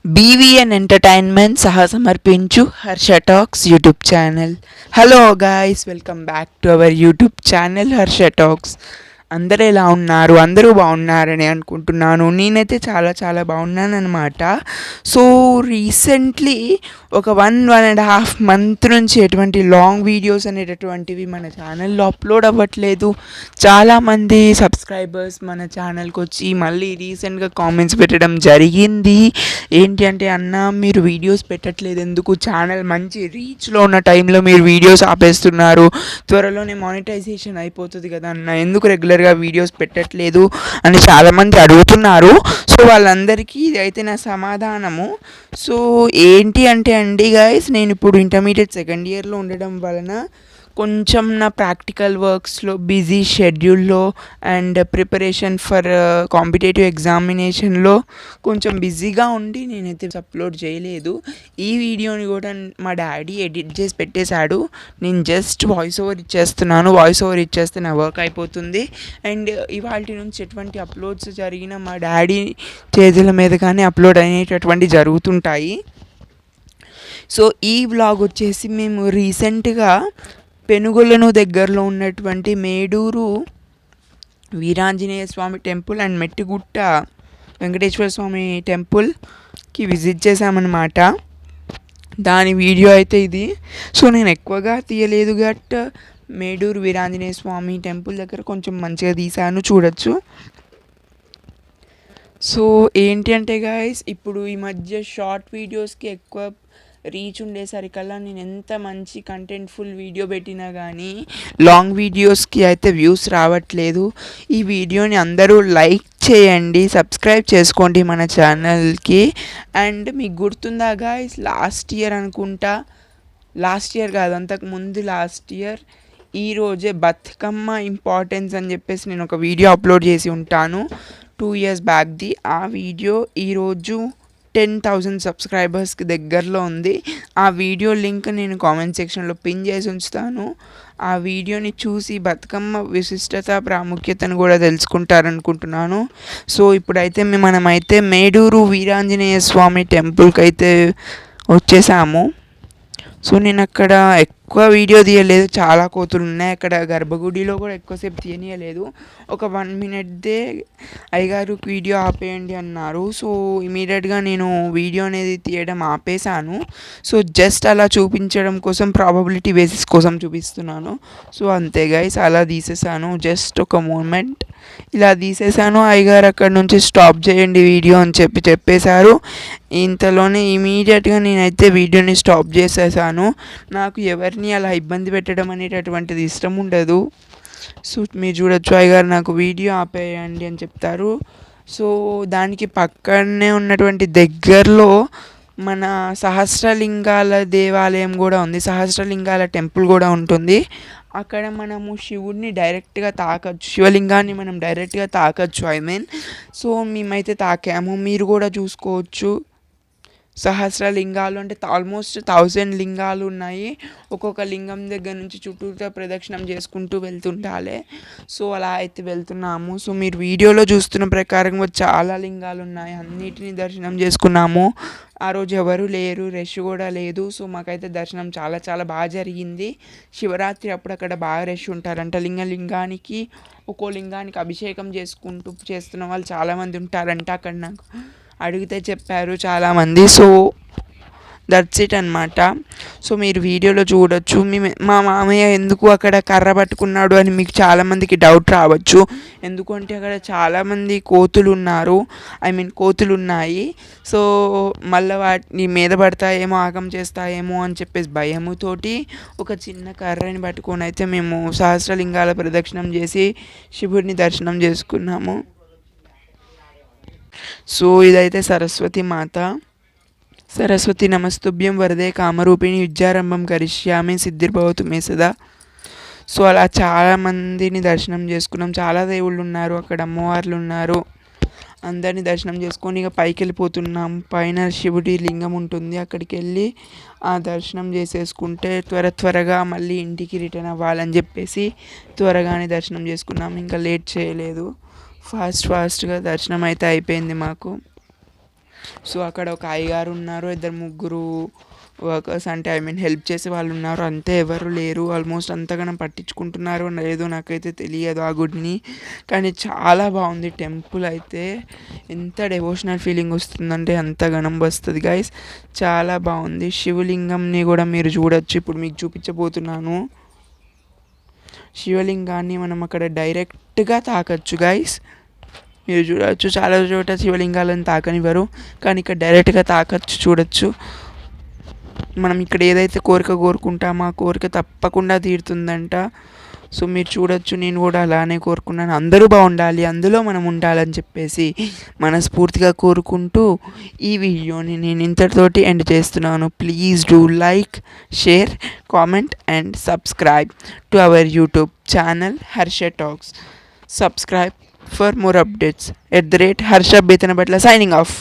BVN entertainment సహా సమర్పించు Harsha talks YouTube channel. Hello guys, welcome back to our YouTube channel Harsha talks. అందరూ ఎలా ఉన్నారు? అందరూ బాగున్నారని అనుకుంటున్నాను. నేనైతే చాలా చాలా బాగున్నాను అనమాట. సో రీసెంట్లీ ఒక 1.5 మంత్ నుంచి ఎటువంటి లాంగ్ వీడియోస్ అనేటటువంటివి మన ఛానల్లో అప్లోడ్ అవ్వట్లేదు. చాలామంది సబ్స్క్రైబర్స్ మన ఛానల్కి వచ్చి మళ్ళీ రీసెంట్గా కామెంట్స్ పెట్టడం జరిగింది. ఏంటి అంటే, అన్న మీరు వీడియోస్ పెట్టట్లేదు ఎందుకు? ఛానల్ మంచి రీచ్లో ఉన్న టైంలో మీరు వీడియోస్ ఆపేస్తున్నారు. త్వరలోనే మానిటైజేషన్ అయిపోతుంది కదా అన్న, ఎందుకు రెగ్యులర్గా వీడియోస్ పెట్టట్లేదు అని చాలామంది అడుగుతున్నారు. సో వాళ్ళందరికీ ఇది అయితే నా సమాధానము. సో ఏంటి అంటే అండి గైస్, నేను ఇప్పుడు ఇంటర్మీడియట్ సెకండ్ ఇయర్లో ఉండడం వలన కొంచెం నా ప్రాక్టికల్ వర్క్స్లో బిజీ షెడ్యూల్లో అండ్ ప్రిపరేషన్ ఫర్ కాంపిటేటివ్ ఎగ్జామినేషన్లో కొంచెం బిజీగా ఉండి నేనైతే అప్లోడ్ చేయలేదు. ఈ వీడియోని కూడా మా డాడీ ఎడిట్ చేసి పెట్టేశాడు. నేను జస్ట్ వాయిస్ ఓవర్ ఇచ్చేస్తున్నాను. వాయిస్ ఓవర్ ఇచ్చేస్తే నా వర్క్ అయిపోతుంది. అండ్ ఇవాళ నుంచి ఎటువంటి అప్లోడ్స్ జరిగినా మా డాడీ చేతుల మీద కానీ అప్లోడ్ అనేటటువంటి జరుగుతుంటాయి. సో ఈ వ్లాగ్ వచ్చేసి మేము రీసెంట్గా పెనుగొలను దగ్గరలో ఉన్నటువంటి మేడూరు వీరాంజనేయ స్వామి టెంపుల్ అండ్ మెట్టిగుట్ట వెంకటేశ్వర స్వామి టెంపుల్కి విజిట్ చేశామన్నమాట. దాని వీడియో అయితే ఇది. సో నేను ఎక్కువగా తీయలేదు, బట్ మేడూరు వీరాంజనేయ స్వామి టెంపుల్ దగ్గర కొంచెం మంచిగా తీశాను, చూడొచ్చు. సో ఏంటి అంటే గాయస్, ఇప్పుడు ఈ మధ్య షార్ట్ వీడియోస్కి ఎక్కువ రీచ్ ఉండేసరికల్లా నేను ఎంత మంచి కంటెంట్ఫుల్ వీడియో పెట్టినా కానీ లాంగ్ వీడియోస్కి అయితే వ్యూస్ రావట్లేదు. ఈ వీడియోని అందరూ లైక్ చేయండి, సబ్స్క్రైబ్ చేసుకోండి మన ఛానల్కి. అండ్ మీకు గుర్తుందా గాయ్స్, లాస్ట్ ఇయర్ అనుకుంటా, లాస్ట్ ఇయర్ కాదు అంతకుముందు లాస్ట్ ఇయర్ ఈరోజే బతుకమ్మ ఇంపార్టెన్స్ అని చెప్పేసి నేను ఒక వీడియో అప్లోడ్ చేసి ఉంటాను 2 years బ్యాక్ది. ఆ వీడియో ఈరోజు 10,000 సబ్స్క్రైబర్స్కి దగ్గరలో ఉంది. ఆ వీడియో లింక్ నేను కామెంట్ సెక్షన్లో పిన్ చేసి ఉంచుతాను. ఆ వీడియోని చూసి బతుకమ్మ విశిష్టత ప్రాముఖ్యతను కూడా తెలుసుకుంటారనుకుంటున్నాను. సో ఇప్పుడైతే మనమైతే మేడూరు వీరాంజనేయ స్వామి టెంపుల్కి అయితే వచ్చేసాము. సో నేను అక్కడ ఎక్కువ వీడియో తీయలేదు, చాలా కోతులు ఉన్నాయి అక్కడ. గర్భగుడిలో కూడా ఎక్కువసేపు తీయనీయలేదు. ఒక 1 minute అయ్యగారు వీడియో ఆపేయండి అన్నారు. సో ఇమీడియట్గా నేను వీడియో అనేది తీయడం ఆపేశాను. సో జస్ట్ అలా చూపించడం కోసం, ప్రాబబిలిటీ బేసిస్ కోసం చూపిస్తున్నాను. సో అంతే గైస్, అలా తీసేసాను. జస్ట్ ఒక మూమెంట్ ఇలా తీసేసాను. అయ్యగారు అక్కడ నుంచి స్టాప్ చేయండి వీడియో అని చెప్పేశారు. ఇంతలోనే ఇమీడియట్గా నేనైతే వీడియోని స్టాప్ చేసేసాను. నాకు ఎవరిని అలా ఇబ్బంది పెట్టడం అనేటటువంటిది ఇష్టం ఉండదు. సో మీరు చూడొచ్చు, అయ్యగారు నాకు వీడియో ఆపేయండి అని చెప్తారు. సో దానికి పక్కనే ఉన్నటువంటి దగ్గరలో మన సహస్రలింగాల దేవాలయం కూడా ఉంది, సహస్రలింగాల టెంపుల్ కూడా ఉంటుంది. అక్కడ మనము శివుడిని డైరెక్ట్గా తాకచ్చు, శివలింగాన్ని మనం డైరెక్ట్గా తాకచ్చు. సో మేమైతే తాకాము, మీరు కూడా చూసుకోవచ్చు. సహస్రలింగాలు అంటే ఆల్మోస్ట్ 1000 లింగాలు ఉన్నాయి. ఒక్కొక్క లింగం దగ్గర నుంచి చుట్టూతో ప్రదక్షిణం చేసుకుంటూ వెళ్తుండాలి. సో అలా అయితే వెళ్తున్నాము. సో మీరు వీడియోలో చూస్తున్న ప్రకారంగా చాలా లింగాలు ఉన్నాయి, అన్నిటిని దర్శనం చేసుకున్నాము. ఆ రోజు ఎవరు లేరు, రష్ కూడా లేదు. సో మాకైతే దర్శనం చాలా చాలా బాగా జరిగింది. శివరాత్రి అప్పుడు అక్కడ బాగా రష్ ఉంటారంట. లింగానికి ఒక్కో లింగానికి అభిషేకం చేస్తున్న వాళ్ళు చాలామంది ఉంటారంట అక్కడ. నాకు అడిగితే చెప్పారు చాలామంది. సో దట్స్ ఇట్ అనమాట. సో మీరు వీడియోలో చూడొచ్చు. మా మామయ్య ఎందుకు అక్కడ కర్ర పట్టుకున్నాడు అని మీకు చాలామందికి డౌట్ రావచ్చు. ఎందుకంటే అక్కడ చాలామంది కోతులు ఉన్నారు, కోతులు ఉన్నాయి. సో మళ్ళీ వాటిని మీద పడతాయేమో, ఆగం చేస్తాయేమో అని చెప్పేసి భయముతోటి ఒక చిన్న కర్రని పట్టుకొని అయితే మేము సహస్రలింగాల ప్రదక్షిణం చేసి శివుడిని దర్శనం చేసుకున్నాము. సో ఇదైతే సరస్వతి మాత. సరస్వతి నమస్తుభ్యం వరదే కామరూపిణి విద్యారంభం కరిష్యామి సిద్ధిర్భవతు మే సదా. సో అలా చాలామందిని దర్శనం చేసుకున్నాం. చాలా దేవుళ్ళు ఉన్నారు అక్కడ, అమ్మవార్లు ఉన్నారు. అందరినీ దర్శనం చేసుకొని ఇక పైకి వెళ్ళిపోతున్నాం. పైన శివుడి లింగం ఉంటుంది, అక్కడికి వెళ్ళి ఆ దర్శనం చేసేసుకుంటే త్వరగా మళ్ళీ ఇంటికి రిటర్న్ అవ్వాలని చెప్పేసి త్వరగానే దర్శనం చేసుకున్నాం. ఇంకా లేట్ చేయలేదు, ఫాస్ట్గా దర్శనం అయితే అయిపోయింది మాకు. సో అక్కడ ఒక అయ్యగారు ఉన్నారు, ఇద్దరు ముగ్గురు వర్కర్స్ అంటే ఐ మీన్ హెల్ప్ చేసే వాళ్ళు ఉన్నారు, అంతే ఎవరు లేరు. ఆల్మోస్ట్ అంతగానం పట్టించుకుంటున్నారు లేదో నాకైతే తెలియదు ఆ గుడిని. కానీ చాలా బాగుంది టెంపుల్ అయితే. ఎంత డెవోషనల్ ఫీలింగ్ వస్తుందంటే అంత గనం వస్తుంది గైస్. చాలా బాగుంది. శివలింగంని కూడా మీరు చూడొచ్చు, ఇప్పుడు మీకు చూపించబోతున్నాను. శివలింగాన్ని మనం అక్కడ డైరెక్ట్గా తాకచ్చు గైస్. మీరు చూడవచ్చు, చాలా చోట శివలింగాలను తాకనివ్వరు, కానీ ఇక్కడ డైరెక్ట్గా తాకచ్చు, చూడొచ్చు. మనం ఇక్కడ ఏదైతే కోరిక కోరుకుంటామో ఆ కోరిక తప్పకుండా తీరుతుందంట. సో మీరు చూడొచ్చు, నేను కూడా అలానే కోరుకున్నాను, అందరూ బాగుండాలి, అందులో మనం ఉండాలని చెప్పేసి మనస్ఫూర్తిగా కోరుకుంటూ ఈ వీడియోని నేను ఇంతటితోటి ఎండ్ చేస్తున్నాను. Please do like, share, comment and subscribe to our YouTube channel Harsha talks. Subscribe for more updates. @Harsha Betanapatla signing off.